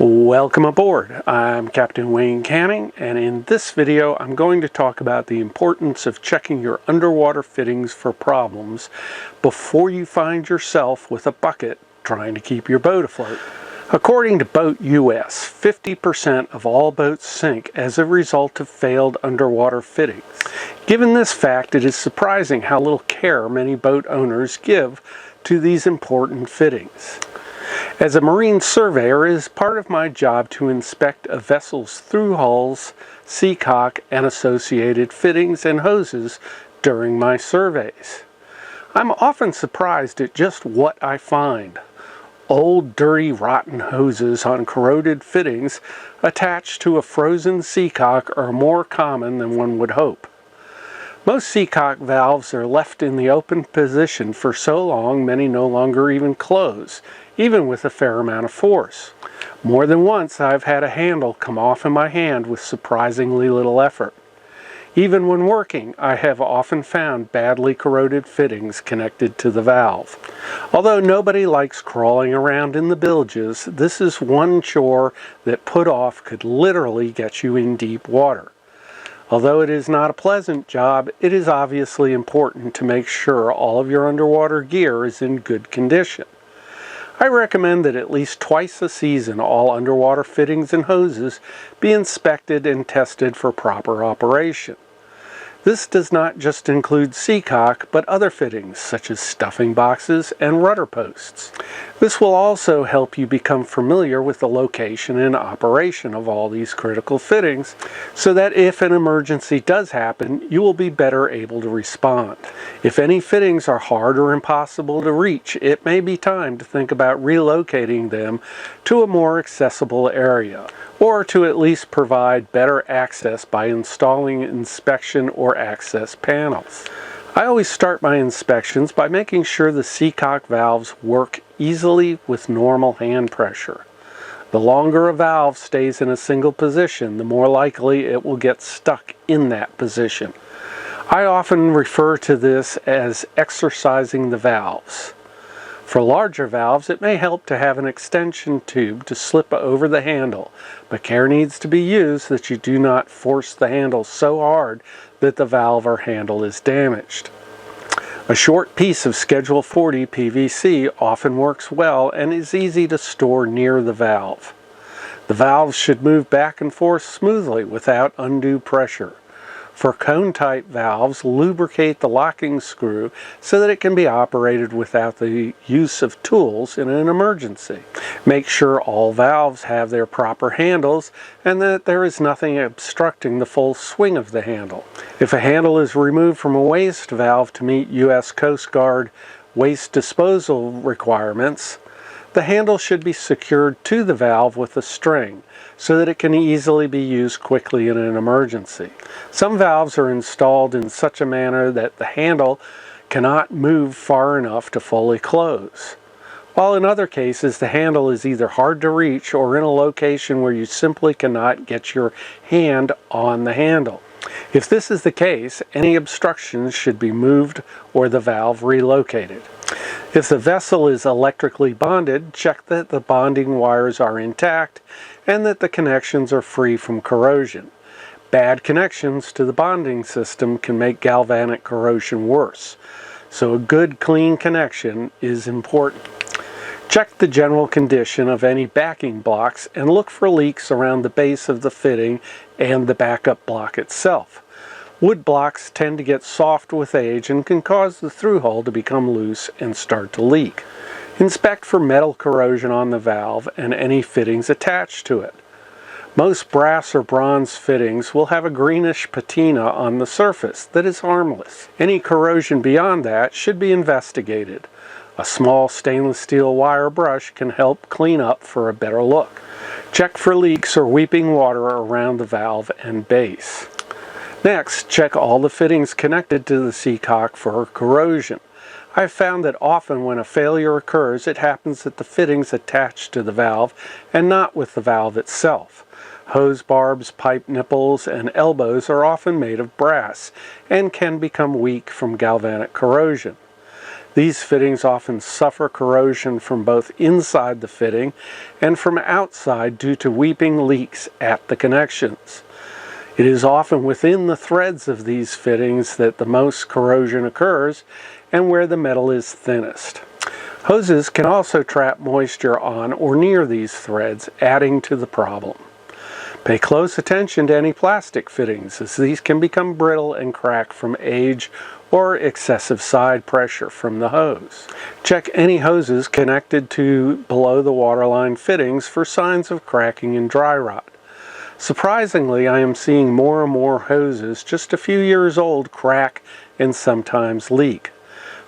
Welcome aboard. I'm Captain Wayne Canning, and in this video I'm going to talk about the importance of checking your underwater fittings for problems before you find yourself with a bucket trying to keep your boat afloat. According to Boat US, 50% of all boats sink as a result of failed underwater fittings. Given this fact, it is surprising how little care many boat owners give to these important fittings. As a marine surveyor, it is part of my job to inspect a vessel's through hulls, seacock, and associated fittings and hoses during my surveys. I'm often surprised at just what I find. Old, dirty, rotten hoses on corroded fittings attached to a frozen seacock are more common than one would hope. Most seacock valves are left in the open position for so long many no longer even close, even with a fair amount of force. More than once I've had a handle come off in my hand with surprisingly little effort. Even when working, I have often found badly corroded fittings connected to the valve. Although nobody likes crawling around in the bilges, this is one chore that put off could literally get you in deep water. Although it is not a pleasant job, it is obviously important to make sure all of your underwater gear is in good condition. I recommend that at least twice a season all underwater fittings and hoses be inspected and tested for proper operation. This does not just include seacock, but other fittings such as stuffing boxes and rudder posts. This will also help you become familiar with the location and operation of all these critical fittings, so that if an emergency does happen, you will be better able to respond. If any fittings are hard or impossible to reach, it may be time to think about relocating them to a more accessible area, or to at least provide better access by installing inspection or access panels. I always start my inspections by making sure the seacock valves work easily with normal hand pressure. The longer a valve stays in a single position, the more likely it will get stuck in that position. I often refer to this as exercising the valves. For larger valves, it may help to have an extension tube to slip over the handle, but care needs to be used that you do not force the handle so hard that the valve or handle is damaged. A short piece of Schedule 40 PVC often works well and is easy to store near the valve. The valves should move back and forth smoothly without undue pressure. For cone-type valves, lubricate the locking screw so that it can be operated without the use of tools in an emergency. Make sure all valves have their proper handles and that there is nothing obstructing the full swing of the handle. If a handle is removed from a waste valve to meet U.S. Coast Guard waste disposal requirements, the handle should be secured to the valve with a string so that it can easily be used quickly in an emergency. Some valves are installed in such a manner that the handle cannot move far enough to fully close, while in other cases the handle is either hard to reach or in a location where you simply cannot get your hand on the handle. If this is the case, any obstructions should be moved or the valve relocated. If the vessel is electrically bonded, check that the bonding wires are intact and that the connections are free from corrosion. Bad connections to the bonding system can make galvanic corrosion worse, so a good clean connection is important. Check the general condition of any backing blocks and look for leaks around the base of the fitting and the backup block itself. Wood blocks tend to get soft with age and can cause the through hull to become loose and start to leak. Inspect for metal corrosion on the valve and any fittings attached to it. Most brass or bronze fittings will have a greenish patina on the surface that is harmless. Any corrosion beyond that should be investigated. A small stainless steel wire brush can help clean up for a better look. Check for leaks or weeping water around the valve and base. Next, check all the fittings connected to the seacock for corrosion. I've found that often when a failure occurs, it happens at the fittings attached to the valve and not with the valve itself. Hose barbs, pipe nipples, and elbows are often made of brass and can become weak from galvanic corrosion. These fittings often suffer corrosion from both inside the fitting and from outside due to weeping leaks at the connections. It is often within the threads of these fittings that the most corrosion occurs and where the metal is thinnest. Hoses can also trap moisture on or near these threads, adding to the problem. Pay close attention to any plastic fittings, as these can become brittle and crack from age or excessive side pressure from the hose. Check any hoses connected to below the waterline fittings for signs of cracking and dry rot. Surprisingly, I am seeing more and more hoses just a few years old crack and sometimes leak.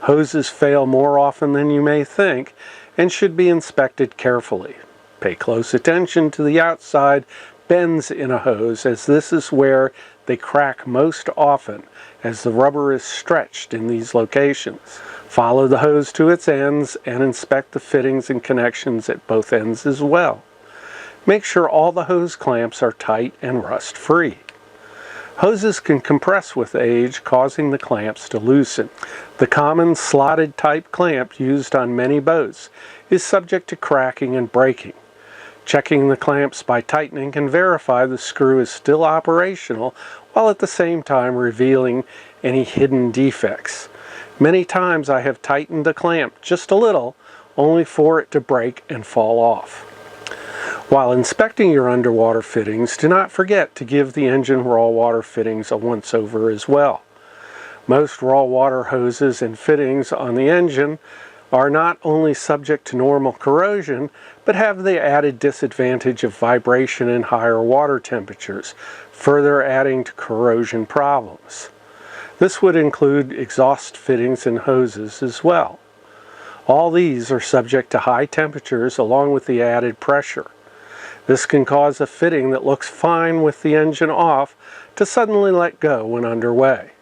Hoses fail more often than you may think and should be inspected carefully. Pay close attention to the outside bends in a hose, as this is where they crack most often, as the rubber is stretched in these locations. Follow the hose to its ends and inspect the fittings and connections at both ends as well. Make sure all the hose clamps are tight and rust-free. Hoses can compress with age, causing the clamps to loosen. The common slotted type clamp used on many boats is subject to cracking and breaking. Checking the clamps by tightening can verify the screw is still operational, while at the same time revealing any hidden defects. Many times I have tightened a clamp just a little, only for it to break and fall off. While inspecting your underwater fittings, do not forget to give the engine raw water fittings a once-over as well. Most raw water hoses and fittings on the engine are not only subject to normal corrosion, but have the added disadvantage of vibration and higher water temperatures, further adding to corrosion problems. This would include exhaust fittings and hoses as well. All these are subject to high temperatures along with the added pressure. This can cause a fitting that looks fine with the engine off to suddenly let go when underway.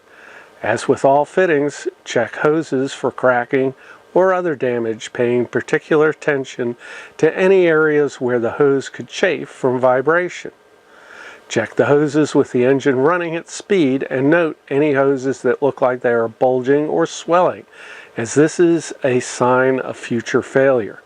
As with all fittings, check hoses for cracking or other damage, paying particular attention to any areas where the hose could chafe from vibration. Check the hoses with the engine running at speed and note any hoses that look like they are bulging or swelling, as this is a sign of future failure.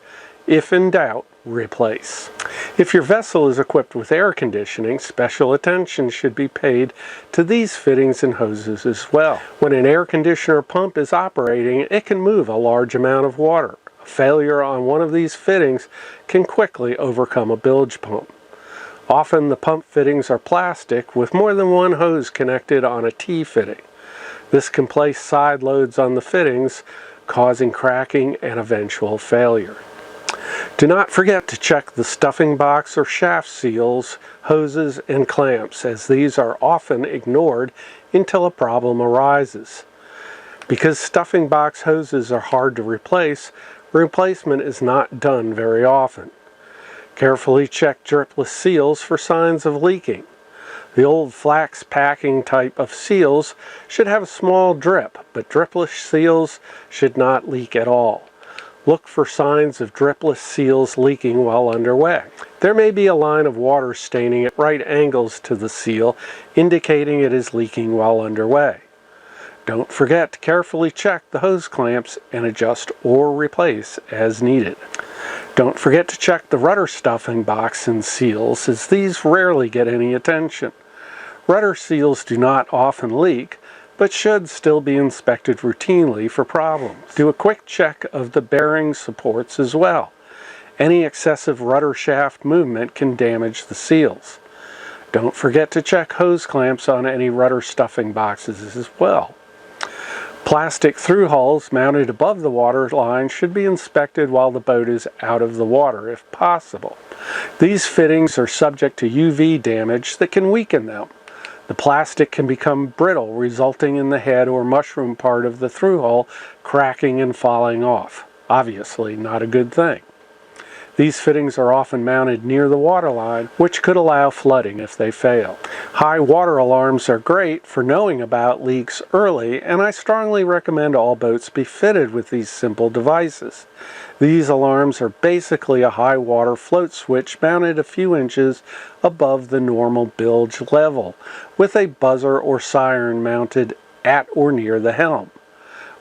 If in doubt, replace. If your vessel is equipped with air conditioning, special attention should be paid to these fittings and hoses as well. When an air conditioner pump is operating, it can move a large amount of water. A failure on one of these fittings can quickly overcome a bilge pump. Often the pump fittings are plastic with more than one hose connected on a T-fitting. This can place side loads on the fittings, causing cracking and eventual failure. Do not forget to check the stuffing box or shaft seals, hoses, and clamps, as these are often ignored until a problem arises. Because stuffing box hoses are hard to replace, replacement is not done very often. Carefully check dripless seals for signs of leaking. The old flax packing type of seals should have a small drip, but dripless seals should not leak at all. Look for signs of dripless seals leaking while underway. There may be a line of water staining at right angles to the seal, indicating it is leaking while underway. Don't forget to carefully check the hose clamps and adjust or replace as needed. Don't forget to check the rudder stuffing box and seals, as these rarely get any attention. Rudder seals do not often leak, but should still be inspected routinely for problems. Do a quick check of the bearing supports as well. Any excessive rudder shaft movement can damage the seals. Don't forget to check hose clamps on any rudder stuffing boxes as well. Plastic through hulls mounted above the water line should be inspected while the boat is out of the water if possible. These fittings are subject to UV damage that can weaken them. The plastic can become brittle, resulting in the head or mushroom part of the through hull cracking and falling off. Obviously not a good thing. These fittings are often mounted near the waterline, which could allow flooding if they fail. High water alarms are great for knowing about leaks early, and I strongly recommend all boats be fitted with these simple devices. These alarms are basically a high water float switch mounted a few inches above the normal bilge level, with a buzzer or siren mounted at or near the helm.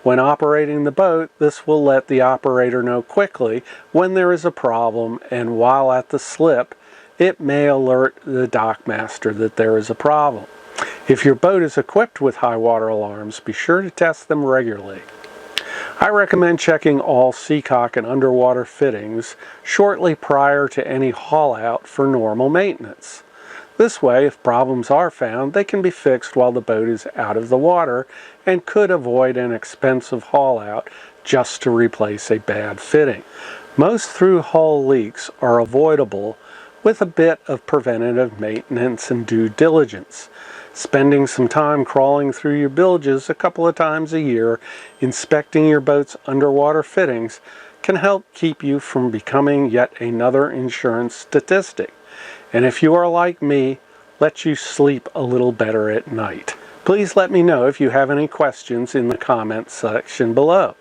When operating the boat, this will let the operator know quickly when there is a problem, and while at the slip, it may alert the dockmaster that there is a problem. If your boat is equipped with high water alarms, be sure to test them regularly. I recommend checking all seacock and underwater fittings shortly prior to any haul out for normal maintenance. This way, if problems are found, they can be fixed while the boat is out of the water and could avoid an expensive haul out just to replace a bad fitting. Most through hull leaks are avoidable with a bit of preventative maintenance and due diligence. Spending some time crawling through your bilges a couple of times a year, inspecting your boat's underwater fittings, can help keep you from becoming yet another insurance statistic. And if you are like me, let you sleep a little better at night. Please let me know if you have any questions in the comments section below.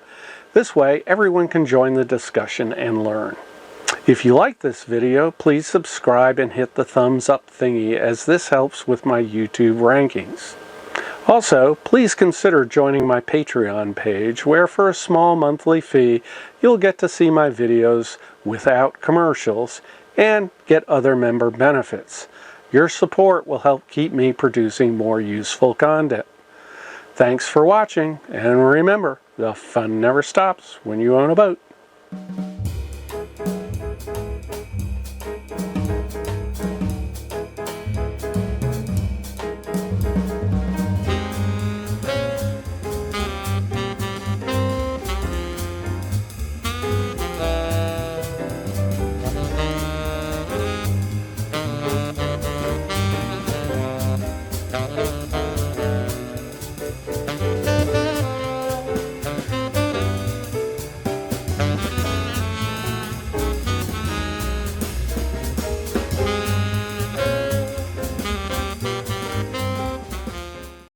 This way, everyone can join the discussion and learn. If you like this video, please subscribe and hit the thumbs up thingy, as this helps with my YouTube rankings. Also, please consider joining my Patreon page, where for a small monthly fee, you'll get to see my videos without commercials and get other member benefits. Your support will help keep me producing more useful content. Thanks for watching, and remember, the fun never stops when you own a boat.